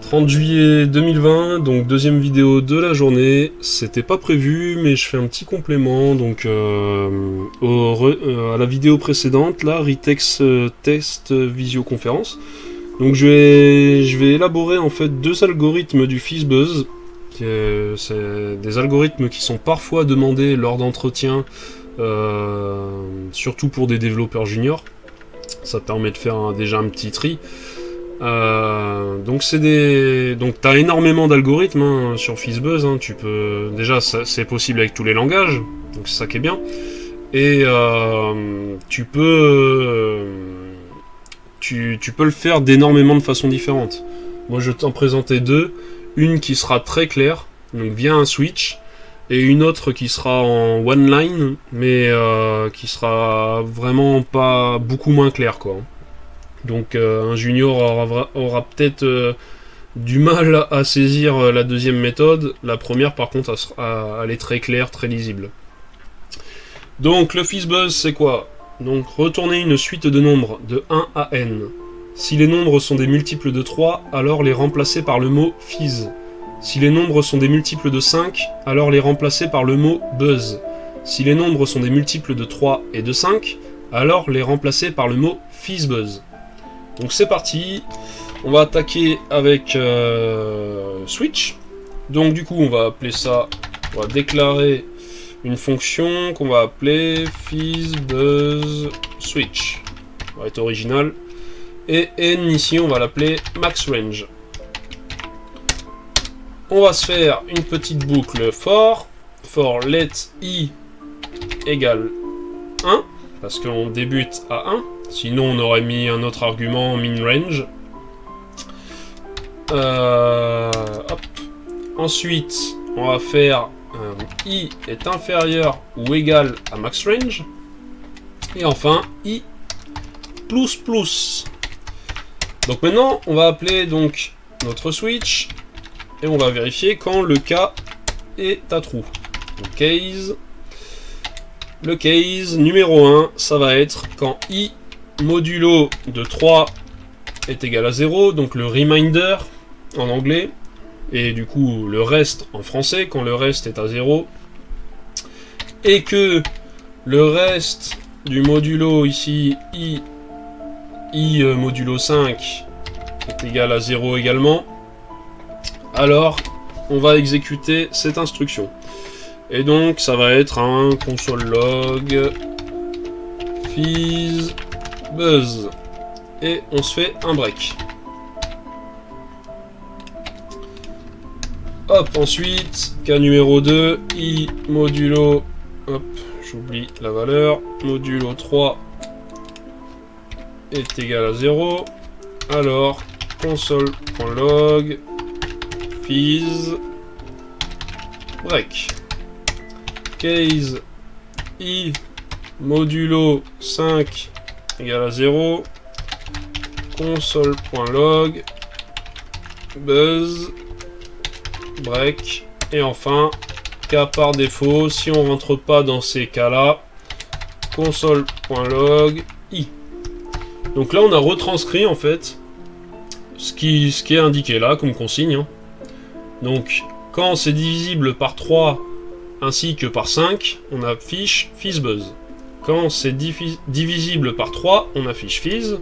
30 juillet 2020, donc deuxième vidéo de la journée. C'était pas prévu, mais je fais un petit complément donc à la vidéo précédente, là, Ritex Test Visioconférence. Donc je vais élaborer en fait deux algorithmes du FizzBuzz. C'est des algorithmes qui sont parfois demandés lors d'entretiens, surtout pour des développeurs juniors. Ça permet de faire déjà un petit tri. Donc t'as énormément d'algorithmes sur FizzBuzz. Tu peux déjà c'est possible avec tous les langages, donc c'est ça qui est bien. Et tu peux le faire d'énormément de façons différentes. Moi je vais t'en présenter deux. Une qui sera très claire, donc via un switch, et une autre qui sera en one line, mais qui sera vraiment pas beaucoup moins claire, quoi. Donc un junior aura peut-être du mal à saisir la deuxième méthode. La première, par contre, elle est très claire, très lisible. Donc le FizzBuzz, c'est quoi? Donc retourner une suite de nombres de 1 à n. Si les nombres sont des multiples de 3, alors les remplacer par le mot fizz. Si les nombres sont des multiples de 5, alors les remplacer par le mot buzz. Si les nombres sont des multiples de 3 et de 5, alors les remplacer par le mot FizzBuzz. Donc c'est parti, on va attaquer avec switch. Donc du coup on va appeler ça, on va déclarer une fonction qu'on va appeler FizzBuzzSwitch. On va être original. Et n ici on va l'appeler maxRange. On va se faire une petite boucle for let i égale 1, parce qu'on débute à 1. Sinon, on aurait mis un autre argument minRange. Hop. Ensuite, on va faire i est inférieur ou égal à maxRange. Et enfin, i plus plus. Donc maintenant, on va appeler donc notre switch et on va vérifier quand le cas est à true. Donc, case. Le case numéro 1, ça va être quand i modulo de 3 est égal à 0, donc le reminder en anglais, et du coup le reste en français, quand le reste est à 0, et que le reste du modulo ici, i modulo 5 est égal à 0 également, alors on va exécuter cette instruction. Et donc ça va être un console log FizzBuzz et on se fait un break. Hop, ensuite cas numéro 2, i modulo, hop, j'oublie la valeur, modulo 3 est égal à 0, alors console.log fizz break. Case i modulo 5 égale à 0, console.log buzz break, et enfin cas par défaut, si on rentre pas dans ces cas là, console.log i. Donc là on a retranscrit en fait ce qui est indiqué là comme consigne. Donc quand c'est divisible par 3 ainsi que par 5, on affiche FizzBuzz. Quand c'est divisible par 3, on affiche fizz.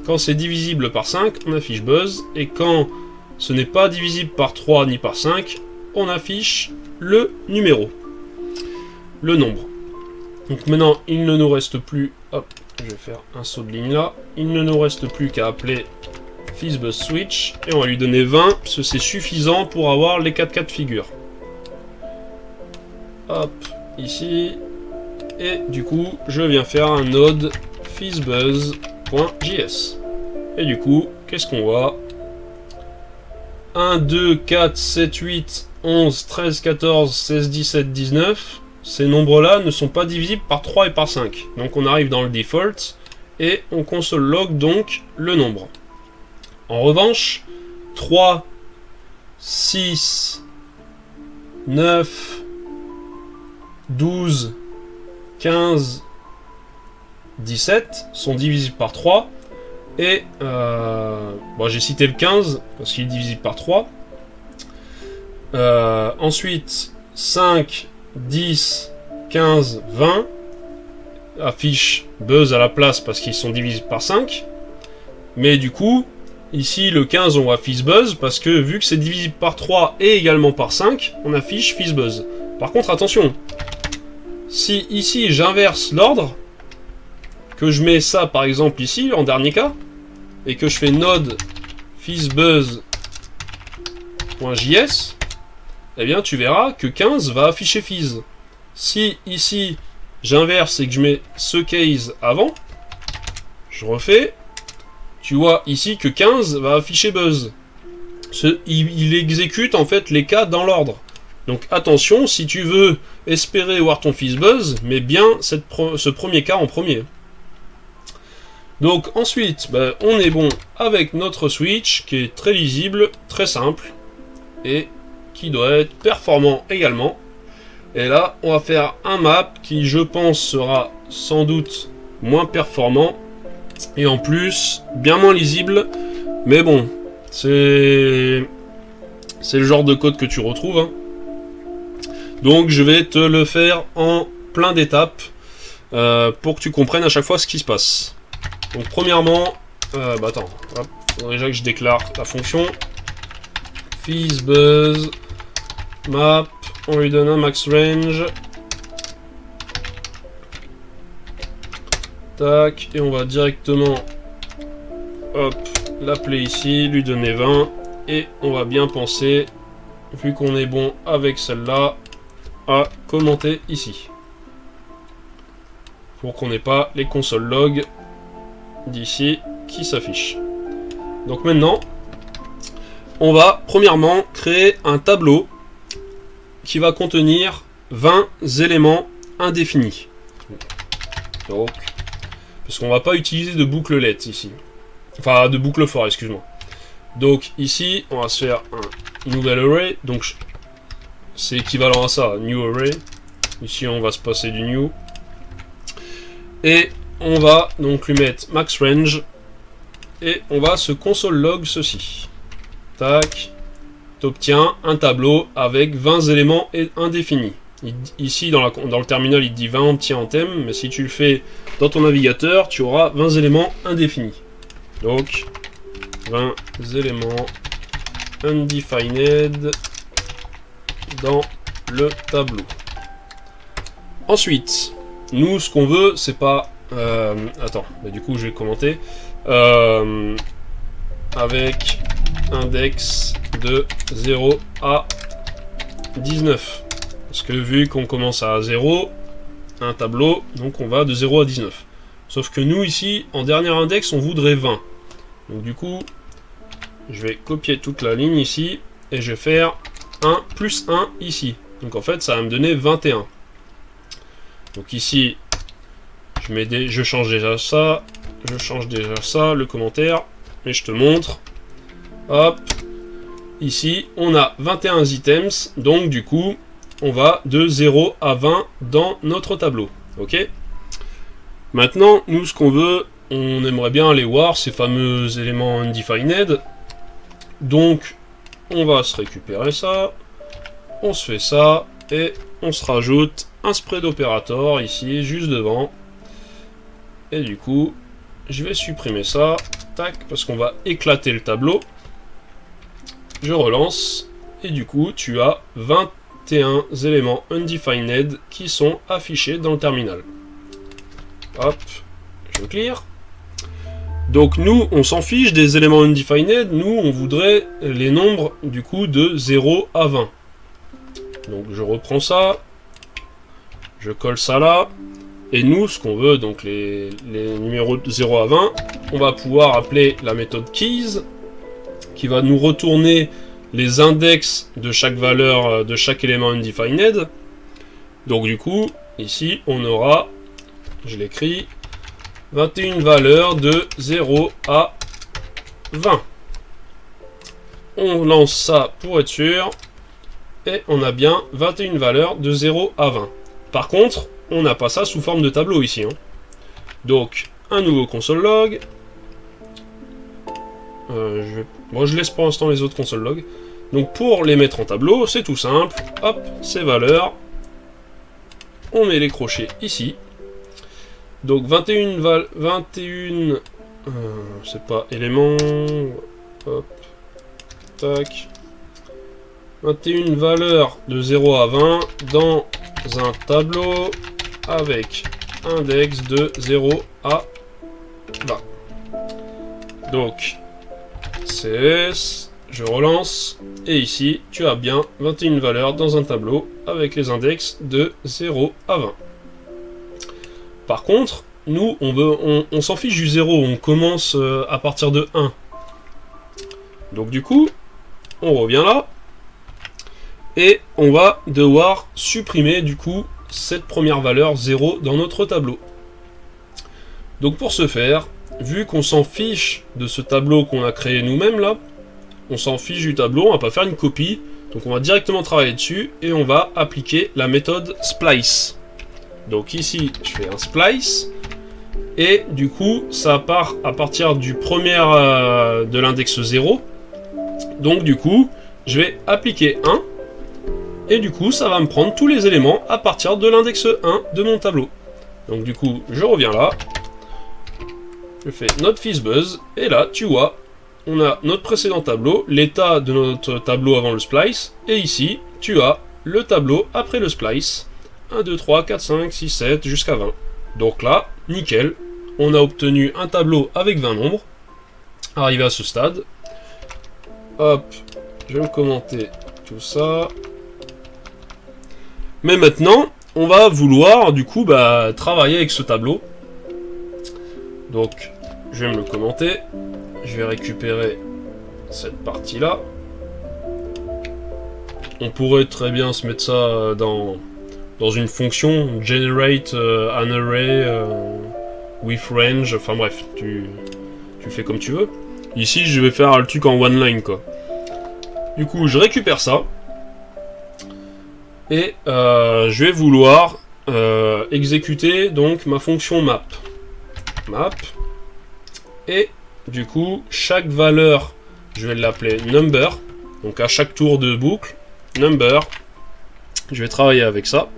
Quand c'est divisible par 5, on affiche buzz. Et quand ce n'est pas divisible par 3 ni par 5, on affiche le numéro, le nombre. Donc maintenant, il ne nous reste plus, hop, je vais faire un saut de ligne là, il ne nous reste plus qu'à appeler FizzBuzzSwitch et on va lui donner 20, parce que c'est suffisant pour avoir les 4 cas de figure. Hop, ici, et du coup, je viens faire un node FizzBuzz.js. Et du coup, qu'est-ce qu'on voit? 1, 2, 4, 7, 8, 11, 13, 14, 16, 17, 19. Ces nombres-là ne sont pas divisibles par 3 et par 5. Donc on arrive dans le default et on console log donc le nombre. En revanche, 3, 6, 9, 12, 15, 17 sont divisibles par 3 Et bon, j'ai cité le 15 parce qu'il est divisible par 3. Ensuite 5, 10, 15, 20 affiche buzz à la place parce qu'ils sont divisibles par 5. Mais du coup, ici le 15 on affiche buzz parce que vu que c'est divisible par 3 et également par 5, on affiche fizzbuzz. Par contre attention, si ici j'inverse l'ordre, que je mets ça par exemple ici en dernier cas, et que je fais node fizzbuzz.js, eh bien tu verras que 15 va afficher fizz. Si ici j'inverse et que je mets ce case avant, je refais, tu vois ici que 15 va afficher buzz. Il exécute en fait les cas dans l'ordre. Donc attention, si tu veux espérer voir ton fizzbuzz, mets bien ce premier cas en premier. Donc ensuite, on est bon avec notre switch qui est très lisible, très simple et qui doit être performant également. Et là, on va faire un map qui, je pense, sera sans doute moins performant et en plus bien moins lisible. Mais bon, c'est le genre de code que tu retrouves, hein. Donc je vais te le faire en plein d'étapes pour que tu comprennes à chaque fois ce qui se passe. Donc premièrement, attends, hop, faudrait déjà que je déclare la fonction fizzbuzz map, on lui donne un max range, tac, et on va directement hop, l'appeler ici, lui donner 20, et on va bien penser, vu qu'on est bon avec celle-là, à commenter ici pour qu'on n'ait pas les console log d'ici qui s'affichent. Donc maintenant on va premièrement créer un tableau qui va contenir 20 éléments indéfinis. Donc, parce qu'on va pas utiliser de boucle let ici, enfin de boucle for, excuse-moi. Donc ici on va se faire un nouvel array, donc c'est équivalent à ça, new array. Ici on va se passer du new. Et on va donc lui mettre max range. Et on va se console log ceci. Tac. T'obtiens un tableau avec 20 éléments indéfinis. Ici dans le terminal il te dit 20 entiers en thème, mais si tu le fais dans ton navigateur, tu auras 20 éléments indéfinis. Donc 20 éléments undefined dans le tableau. Ensuite, nous ce qu'on veut, c'est pas... attends, du coup je vais commenter. Avec index de 0 à 19. Parce que vu qu'on commence à 0, un tableau, donc on va de 0 à 19. Sauf que nous ici, en dernier index, on voudrait 20. Donc du coup, je vais copier toute la ligne ici, et je vais faire 1 plus 1 ici. Donc en fait, ça va me donner 21. Donc ici, je change déjà ça, le commentaire, et je te montre. Hop, ici, on a 21 items, donc du coup, on va de 0 à 20 dans notre tableau. Ok. Maintenant, nous, ce qu'on veut, on aimerait bien aller voir ces fameux éléments undefined. Donc, on va se récupérer ça, on se fait ça, et on se rajoute un spread operator ici, juste devant. Et du coup, je vais supprimer ça, tac, parce qu'on va éclater le tableau. Je relance, et du coup, tu as 21 éléments undefined qui sont affichés dans le terminal. Hop, je clear. Donc nous, on s'en fiche des éléments undefined, nous, on voudrait les nombres, du coup, de 0 à 20. Donc je reprends ça, je colle ça là, et nous, ce qu'on veut, donc les numéros de 0 à 20, on va pouvoir appeler la méthode keys, qui va nous retourner les index de chaque valeur, de chaque élément undefined. Donc du coup, ici, on aura, je l'écris, 21 valeurs de 0 à 20. On lance ça pour être sûr, et on a bien 21 valeurs de 0 à 20. Par contre, on n'a pas ça sous forme de tableau ici, hein. Donc, un nouveau console log, Moi, je laisse pour l'instant les autres console log. Donc, pour les mettre en tableau, c'est tout simple. Hop, ces valeurs. On met les crochets ici. Donc, 21... c'est pas élément. Hop. Tac. 21 valeurs de 0 à 20 dans un tableau avec index de 0 à 20. Donc, CS, je relance, et ici, tu as bien 21 valeurs dans un tableau avec les index de 0 à 20. Par contre, nous, on s'en fiche du 0, on commence à partir de 1. Donc du coup, on revient là, et on va devoir supprimer du coup cette première valeur 0 dans notre tableau. Donc pour ce faire, vu qu'on s'en fiche de ce tableau qu'on a créé nous-mêmes là, on s'en fiche du tableau, on va pas faire une copie, donc on va directement travailler dessus, et on va appliquer la méthode splice. Donc ici, je fais un splice, et du coup, ça part à partir du premier de l'index 0, donc du coup, je vais appliquer 1, et du coup, ça va me prendre tous les éléments à partir de l'index 1 de mon tableau. Donc du coup, je reviens là, je fais notre FizzBuzz, et là, tu vois, on a notre précédent tableau, l'état de notre tableau avant le splice, et ici, tu as le tableau après le splice. 1, 2, 3, 4, 5, 6, 7, jusqu'à 20. Donc là, nickel, on a obtenu un tableau avec 20 nombres. Arrivé à ce stade, hop, je vais me commenter tout ça. Mais maintenant, on va vouloir du coup travailler avec ce tableau. Donc, je vais me le commenter. Je vais récupérer cette partie-là. On pourrait très bien se mettre ça dans une fonction, generate an array with range, enfin bref, tu fais comme tu veux. Ici, je vais faire le truc en one line, quoi. Du coup, je récupère ça. Et je vais vouloir exécuter donc ma fonction map. Et du coup, chaque valeur, je vais l'appeler number. Donc à chaque tour de boucle, number. Je vais travailler avec ça.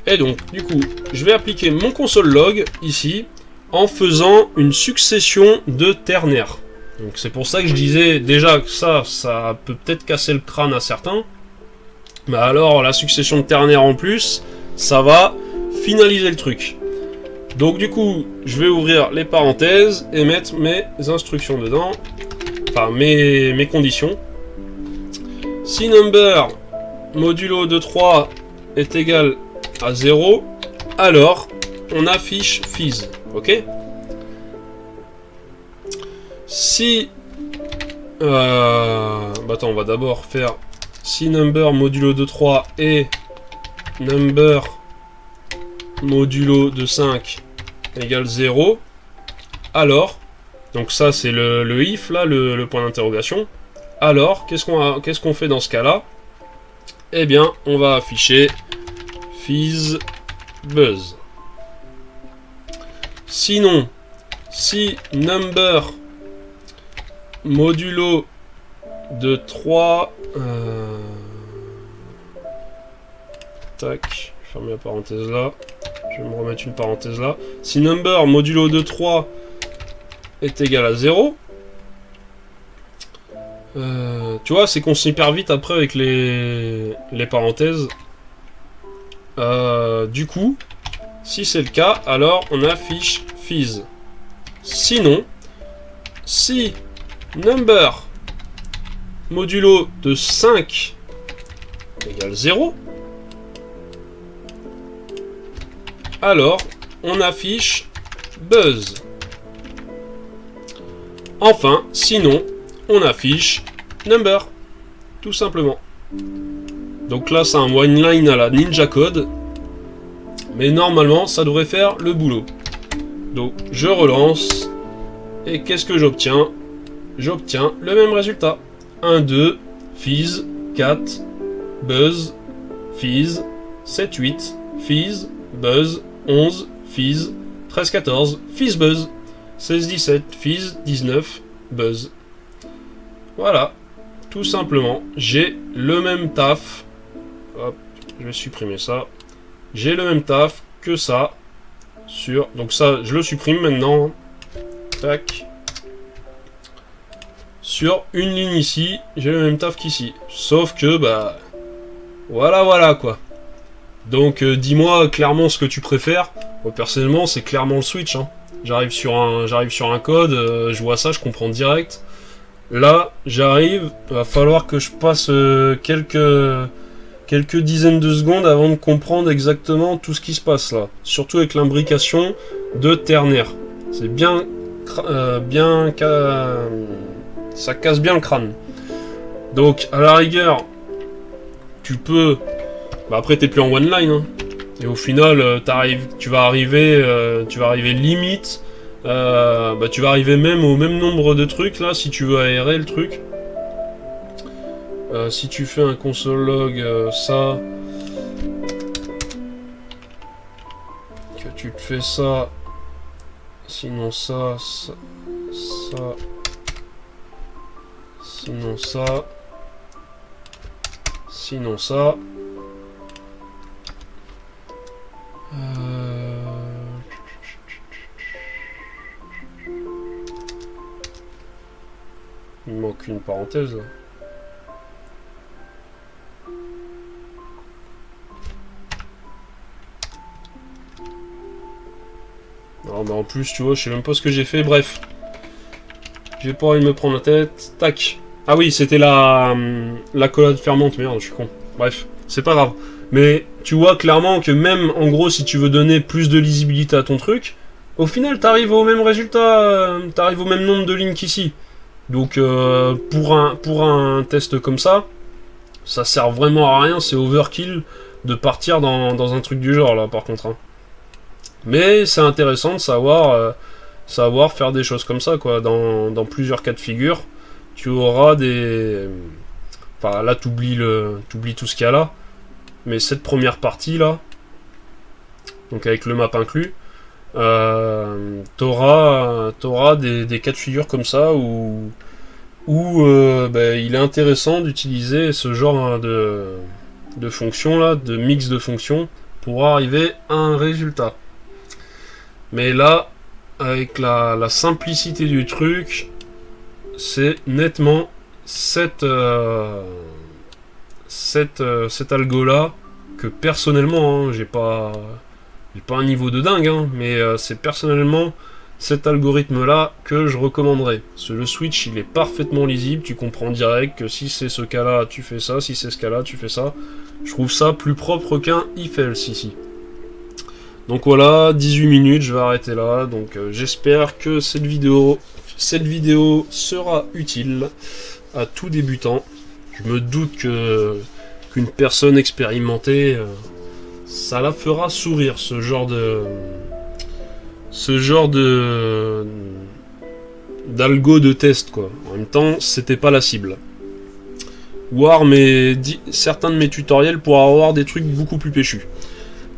Et donc, du coup, je vais appliquer mon console log ici en faisant une succession de ternaires. Donc c'est pour ça que je disais déjà que ça peut peut-être casser le crâne à certains. Mais alors, la succession de ternaires en plus, ça va finaliser le truc. Donc du coup, je vais ouvrir les parenthèses et mettre mes instructions dedans. Enfin, mes conditions. Si number modulo de 3 est égal à 0, alors on affiche fizz. Ok? Si... attends, on va d'abord faire si number modulo de 3 et number modulo de 5 égale 0, alors, donc ça c'est le if là, le point d'interrogation, alors qu'est-ce qu'on fait dans ce cas-là? Eh bien, on va afficher FizzBuzz. Sinon, si number modulo de 3... tac, je vais fermer la parenthèse là. Je vais me remettre une parenthèse là. Si number modulo de 3 est égal à 0, tu vois, c'est qu'on s'y perd vite après avec les parenthèses. Du coup, si c'est le cas, alors on affiche fizz. Sinon, si number modulo de 5 égale 0, alors on affiche buzz. Enfin, sinon, on affiche number, tout simplement. Donc là, c'est un one line à la Ninja Code, mais normalement, ça devrait faire le boulot. Donc, je relance, et qu'est-ce que j'obtiens? J'obtiens le même résultat. 1, 2, fizz, 4, buzz, fizz, 7, 8, fizz, buzz, 11, fizz, 13, 14, fizz, buzz, 16, 17, fizz, 19, buzz. Voilà, tout simplement, j'ai le même taf. Hop, je vais supprimer ça. J'ai le même taf que ça. Donc ça, je le supprime maintenant. Tac. Sur une ligne ici, j'ai le même taf qu'ici. Sauf que, bah... Voilà, quoi. Donc, dis-moi clairement ce que tu préfères. Moi, personnellement, c'est clairement le Switch, hein. J'arrive sur un code, je vois ça, je comprends direct. Là, j'arrive, va falloir que je passe quelques dizaines de secondes avant de comprendre exactement tout ce qui se passe là. Surtout avec l'imbrication de ternaire. C'est ça casse bien le crâne. Donc, à la rigueur, tu peux... Bah après, t'es plus en one line, hein. Et au final, tu vas arriver limite... bah tu vas arriver même au même nombre de trucs là si tu veux aérer le truc. Si tu fais un console log ça, que tu te fais ça, sinon ça, sinon ça, sinon ça. Il me manque une parenthèse. Non, mais en plus, tu vois, je sais même pas ce que j'ai fait. Bref. J'ai pas envie de me prendre la tête. Tac. Ah oui, c'était la collade fermante. Merde, je suis con. Bref, c'est pas grave. Mais tu vois clairement que même, en gros, si tu veux donner plus de lisibilité à ton truc, au final, t'arrives au même résultat. T'arrives au même nombre de lignes qu'ici. Donc pour un test comme ça sert vraiment à rien, c'est overkill de partir dans un truc du genre là par contre. Hein. Mais c'est intéressant de savoir faire des choses comme ça quoi. Dans plusieurs cas de figure, tu auras des... Enfin là t'oublies tout ce qu'il y a là. Mais cette première partie là, donc avec le map inclus, t'auras des cas de figure comme ça où bah, il est intéressant d'utiliser ce genre de fonction là, de mix de fonctions pour arriver à un résultat. Mais là, avec la simplicité du truc, c'est nettement cet algo là que personnellement, hein, j'ai pas un niveau de dingue, hein, mais c'est personnellement cet algorithme là que je recommanderais. Parce que le switch il est parfaitement lisible, tu comprends direct que si c'est ce cas là tu fais ça, si c'est ce cas là tu fais ça. Je trouve ça plus propre qu'un if else ici. Donc voilà, 18 minutes, je vais arrêter là. Donc j'espère que cette vidéo sera utile à tout débutant. Je me doute qu'une personne expérimentée, ça la fera sourire, ce genre d'algo de test quoi. En même temps, c'était pas la cible. Voir certains de mes tutoriels pour avoir des trucs beaucoup plus péchus.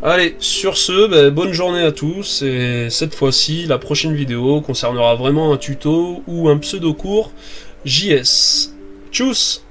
Allez, sur ce, bonne journée à tous, et cette fois-ci, la prochaine vidéo concernera vraiment un tuto ou un pseudo-cours JS. Tchuss!